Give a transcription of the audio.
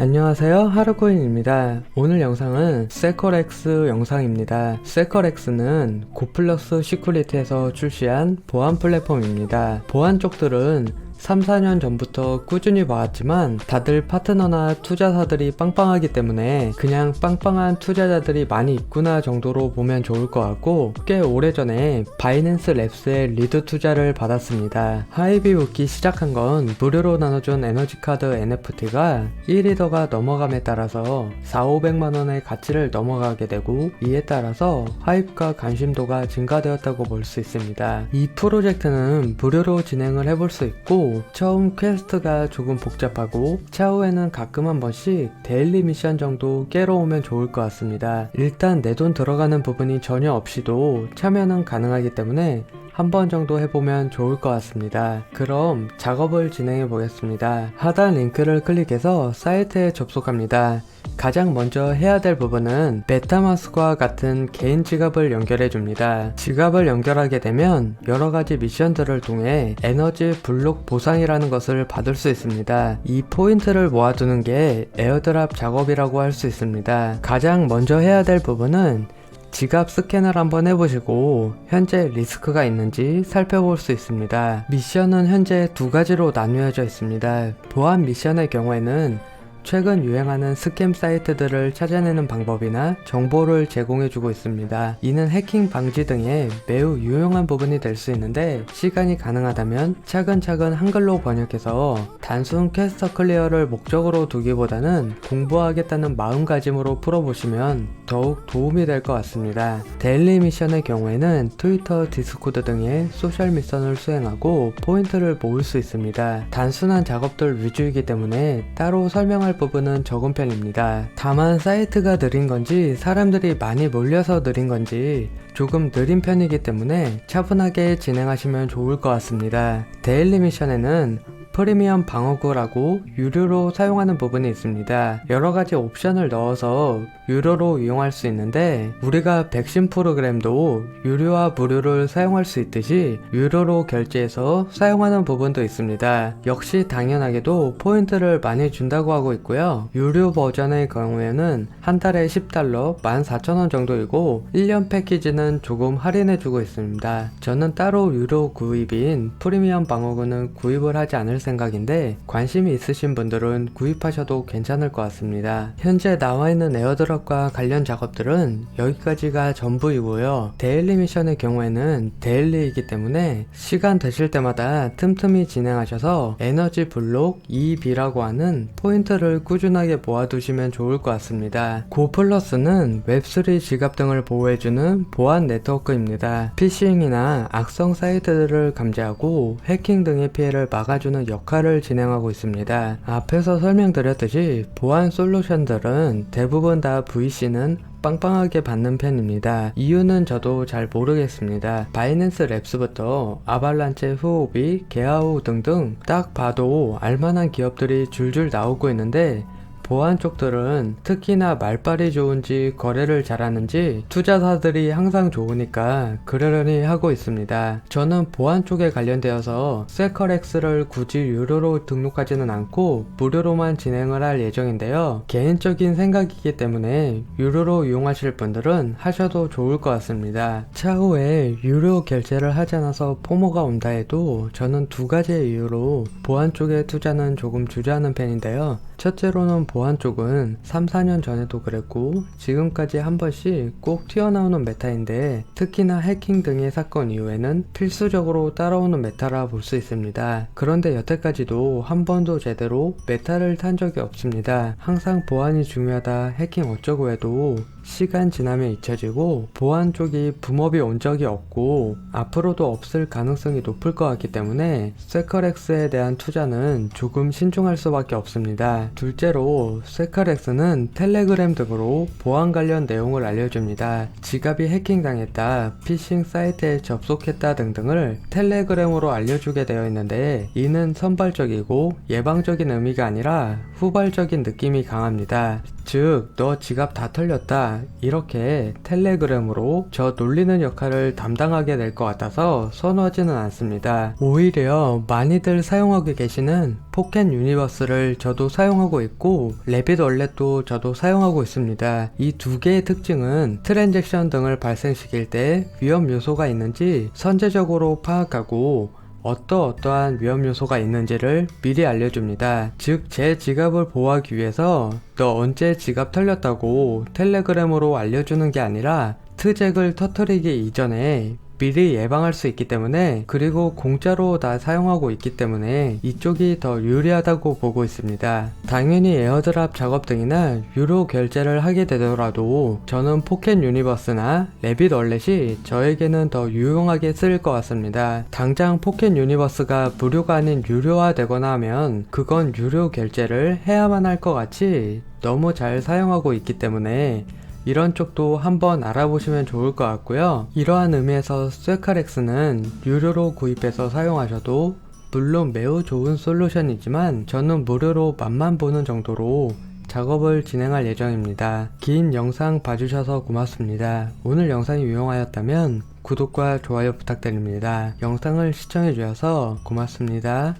안녕하세요, 하루코인입니다. 오늘 영상은 세커렉스 영상입니다. 세커렉스는 고플러스 시큐리티에서 출시한 보안 플랫폼입니다. 보안 쪽들은 3, 4년 전부터 꾸준히 봐왔지만 다들 파트너나 투자사들이 빵빵하기 때문에 그냥 빵빵한 투자자들이 많이 있구나 정도로 보면 좋을 것 같고, 꽤 오래전에 바이낸스 랩스의 리드 투자를 받았습니다. 하이비 웃기 시작한 건 무료로 나눠준 에너지카드 NFT가 1이더가 넘어감에 따라서 4,500만원의 가치를 넘어가게 되고, 이에 따라서 하이브가 관심도가 증가되었다고 볼 수 있습니다. 이 프로젝트는 무료로 진행을 해볼 수 있고, 처음 퀘스트가 조금 복잡하고 차후에는 가끔 한 번씩 데일리 미션 정도 깨러 오면 좋을 것 같습니다. 일단 내 돈 들어가는 부분이 전혀 없이도 참여는 가능하기 때문에 한 번 정도 해보면 좋을 것 같습니다. 그럼 작업을 진행해 보겠습니다. 하단 링크를 클릭해서 사이트에 접속합니다. 가장 먼저 해야 될 부분은 메타마스크와 같은 개인 지갑을 연결해 줍니다. 지갑을 연결하게 되면 여러가지 미션들을 통해 에너지 블록 보상이라는 것을 받을 수 있습니다. 이 포인트를 모아두는 게 에어드랍 작업이라고 할 수 있습니다. 가장 먼저 해야 될 부분은 지갑 스캔을 한번 해보시고 현재 리스크가 있는지 살펴볼 수 있습니다. 미션은 현재 두 가지로 나뉘어져 있습니다. 보안 미션의 경우에는 최근 유행하는 스캠 사이트들을 찾아내는 방법이나 정보를 제공해주고 있습니다. 이는 해킹 방지 등에 매우 유용한 부분이 될 수 있는데, 시간이 가능하다면 차근차근 한글로 번역해서 단순 퀘스트 클리어를 목적으로 두기보다는 공부하겠다는 마음가짐으로 풀어보시면 더욱 도움이 될 것 같습니다. 데일리 미션의 경우에는 트위터, 디스코드 등의 소셜 미션을 수행하고 포인트를 모을 수 있습니다. 단순한 작업들 위주이기 때문에 따로 설명할 부분은 적은 편입니다. 다만 사이트가 느린 건지 사람들이 많이 몰려서 느린 건지 조금 느린 편이기 때문에 차분하게 진행하시면 좋을 것 같습니다. 데일리 미션에는 프리미엄 방어구라고 유료로 사용하는 부분이 있습니다. 여러가지 옵션을 넣어서 유료로 이용할 수 있는데, 우리가 백신 프로그램도 유료와 무료를 사용할 수 있듯이 유료로 결제해서 사용하는 부분도 있습니다. 역시 당연하게도 포인트를 많이 준다고 하고 있고요. 유료 버전의 경우에는 한 달에 $10, 14,000원 정도이고 1년 패키지는 조금 할인해주고 있습니다. 저는 따로 유료 구입인 프리미엄 방어구는 구입을 하지 않을 생각인데, 관심이 있으신 분들은 구입하셔도 괜찮을 것 같습니다. 현재 나와있는 에어드롭과 관련 작업들은 여기까지가 전부이고요. 데일리 미션의 경우에는 데일리이기 때문에 시간 되실 때마다 틈틈이 진행하셔서 에너지 블록 EB라고 하는 포인트를 꾸준하게 모아두시면 좋을 것 같습니다. 고플러스는 웹3 지갑 등을 보호해주는 보안 네트워크입니다. 피싱이나 악성 사이트들을 감지하고 해킹 등의 피해를 막아주는 역할을 진행하고 있습니다. 앞에서 설명드렸듯이 보안 솔루션들은 대부분 다 VC는 빵빵하게 받는 편입니다. 이유는 저도 잘 모르겠습니다. 바이낸스 랩스부터 아발란체, 후오비, 게하우 등등 딱 봐도 알만한 기업들이 줄줄 나오고 있는데, 보안 쪽들은 특히나 말빨이 좋은지 거래를 잘하는지 투자사들이 항상 좋으니까 그러려니 하고 있습니다. 저는 보안 쪽에 관련되어서 세커렉스를 굳이 유료로 등록하지는 않고 무료로만 진행을 할 예정인데요. 개인적인 생각이기 때문에 유료로 이용하실 분들은 하셔도 좋을 것 같습니다. 차후에 유료 결제를 하지 않아서 포모가 온다 해도 저는 두 가지의 이유로 보안 쪽에 투자는 조금 주저하는 편인데요. 첫째로는 보안 쪽은 3, 4년 전에도 그랬고 지금까지 한 번씩 꼭 튀어나오는 메타인데, 특히나 해킹 등의 사건 이후에는 필수적으로 따라오는 메타라 볼 수 있습니다. 그런데 여태까지도 한 번도 제대로 메타를 탄 적이 없습니다. 항상 보안이 중요하다, 해킹 어쩌고 해도 시간 지나면 잊혀지고 보안 쪽이 붐업이 온 적이 없고 앞으로도 없을 가능성이 높을 것 같기 때문에 세커렉스에 대한 투자는 조금 신중할 수밖에 없습니다. 둘째로 세커렉스는 텔레그램 등으로 보안 관련 내용을 알려줍니다. 지갑이 해킹당했다, 피싱 사이트에 접속했다 등등을 텔레그램으로 알려주게 되어 있는데, 이는 선발적이고 예방적인 의미가 아니라 후발적인 느낌이 강합니다. 즉 너 지갑 다 털렸다 이렇게 텔레그램으로 저 놀리는 역할을 담당하게 될 것 같아서 선호하지는 않습니다. 오히려 많이들 사용하고 계시는 포켓 유니버스를 저도 사용하고 있고 래빗 월렛도 저도 사용하고 있습니다. 이 두 개의 특징은 트랜잭션 등을 발생시킬 때 위험 요소가 있는지 선제적으로 파악하고 어떠한 위험 요소가 있는지를 미리 알려줍니다. 즉 제 지갑을 보호하기 위해서 너 언제 지갑 털렸다고 텔레그램으로 알려주는 게 아니라 트잭을 터뜨리기 이전에 미리 예방할 수 있기 때문에, 그리고 공짜로 다 사용하고 있기 때문에 이쪽이 더 유리하다고 보고 있습니다. 당연히 에어드랍 작업 등이나 유료 결제를 하게 되더라도 저는 포켓 유니버스나 래빗 월렛이 저에게는 더 유용하게 쓰일 것 같습니다. 당장 포켓 유니버스가 무료가 아닌 유료화 되거나 하면 그건 유료 결제를 해야만 할 것 같이 너무 잘 사용하고 있기 때문에 이런 쪽도 한번 알아보시면 좋을 것 같고요. 이러한 의미에서 쇠카렉스는 유료로 구입해서 사용하셔도 물론 매우 좋은 솔루션이지만 저는 무료로 맛만 보는 정도로 작업을 진행할 예정입니다. 긴 영상 봐주셔서 고맙습니다. 오늘 영상이 유용하였다면 구독과 좋아요 부탁드립니다. 영상을 시청해주셔서 고맙습니다.